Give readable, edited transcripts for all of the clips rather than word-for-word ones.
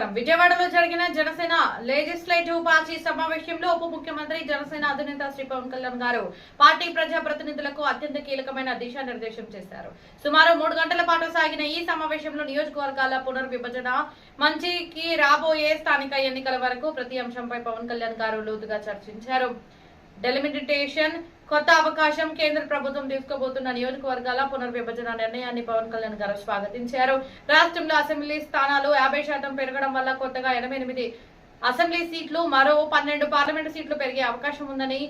నమస్కారం. విజయవాడలో జరిగిన జనసేన లెజిస్లేటివ్ పార్టీ సమావేశంలో ఉప ముఖ్యమంత్రి జనసేన అధినేత శ్రీ పవన్ కళ్యాణ్ గారు పార్టీ ప్రజా ప్రతినిధులకు అత్యంత కీలకమైన దిశానిర్దేశం చేశారు. సుమారు 3 గంటల పాటు సాగిన ఈ సమావేశంలో నియోజకవర్గాల పునర్విభజన, మంచికి రాబోయే స్థానిక ఎన్నికల వరకు ప్రతి అంశంపై పవన్ కళ్యాణ్ గారు లోతుగా చర్చించారు. డెలిమిటేషన్, కొత్త అవకాశం, కేంద్ర ప్రభుత్వం తీసుకోబోతున్న నియోజకవర్గాల పునర్విభజన నిర్ణయాన్ని పవన్ కళ్యాణ్ గారు స్వాగతించారు. రాష్ట్రంలో అసెంబ్లీ స్థానాలు 50% పెరగడం వల్ల కొత్తగా 88 అసెంబ్లీ సీట్లు, మరో 12 పార్లమెంటు సీట్లు పెరిగే అవకాశం ఉందని,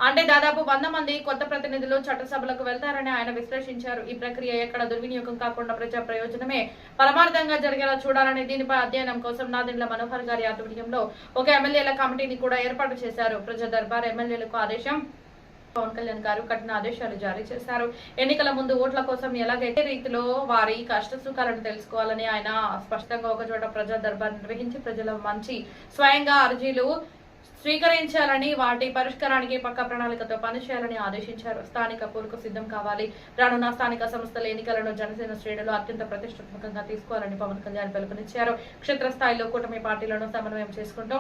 అంటే దాదాపు 100 మంది కొత్త ప్రతినిధులు చట్టసభలకు వెళ్తారని ఆయన విశ్లేషించారు. ఈ ప్రక్రియ ఎక్కడ దుర్వినియోగం కాకుండా ప్రజా ప్రయోజనమే పరమార్థంగా జరిగేలా చూడాలని, దీనిపై అధ్యయనం కోసం నాదెండ్ల మనోహర్ గారి ఆధ్వర్యంలో ఒక ఎమ్మెల్యేల కమిటీని కూడా ఏర్పాటు చేశారు. ప్రజా దర్బార్ ఎమ్మెల్యేలకు ఆదేశం. పవన్ కళ్యాణ్ గారు కఠిన ఆదేశాలు జారీ చేశారు. ఎన్నికల ముందు ఓట్ల కోసం ఎలాగైతే రీతిలో వారి కష్ట సుఖాలను తెలుసుకోవాలని ఆయన స్పష్టంగా ఒకచోట ప్రజా దర్బార్ నిర్వహించి ప్రజల మంచి స్వయంగా అర్జీలు స్వీకరించాలని, వాటి పరిష్కారానికి పక్క ప్రణాళికతో పనిచేయాలని ఆదేశించారు. స్థానిక పోరుకు సిద్ధం కావాలి. రానున్న స్థానిక సంస్థల ఎన్నికలను జనసేన శ్రేణులు అత్యంత ప్రతిష్టాత్మకంగా తీసుకోవాలని పవన్ కళ్యాణ్ పిలుపునిచ్చారు. క్షేత్రస్థాయిలో కూటమి పార్టీలను సమన్వయం చేసుకుంటూ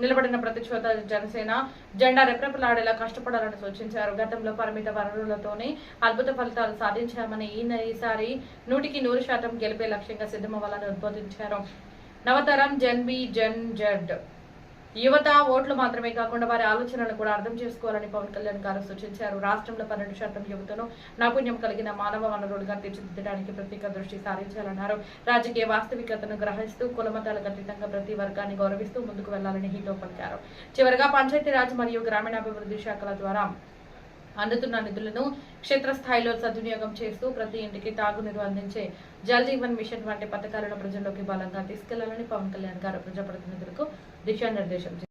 నిలబడిన ప్రతి చోట జనసేన జెండా రెప్రెపలాడేలా కష్టపడాలని సూచించారు. గతంలో పరిమిత వనరులతోనే అద్భుత ఫలితాలు సాధించామని, ఈసారి 100% గెలిపే లక్ష్యంగా సిద్ధమవ్వాలని ఉద్బోధించారు. నవతరం జెన్ బి జెన్ జెడ్ యువత ఓట్లు మాత్రమే కాకుండా వారి ఆలోచనలను కూడా అర్థం చేసుకోవాలని పవన్ కళ్యాణ్ గారు సూచించారు. రాష్ట్రంలో 12% యువతను నైపుణ్యం కలిగిన మానవ వనరులుగా తీర్చిదిద్దడానికి ప్రత్యేక దృష్టి సారించాలన్నారు. రాజకీయ వాస్తవికతను గ్రహిస్తూ కులమతాలకు అతీతంగా ప్రతి వర్గాన్ని గౌరవిస్తూ ముందుకు వెళ్లాలని హితో పలికారు. చివరగా పంచాయతీరాజ్ మరియు గ్రామీణాభివృద్ధి శాఖల ద్వారా అందుతున్న నిధులను క్షేత్రస్థాయిలో సద్వినియోగం చేస్తూ ప్రతి ఇంటికి తాగునీరు అందించే జల్ జీవన్ మిషన్ వంటి పథకాలను ప్రజల్లోకి బలంగా తీసుకెళ్లాలని పవన్ కళ్యాణ్ గారు ప్రజాప్రతినిధులకు దిశానిర్దేశం చేశారు.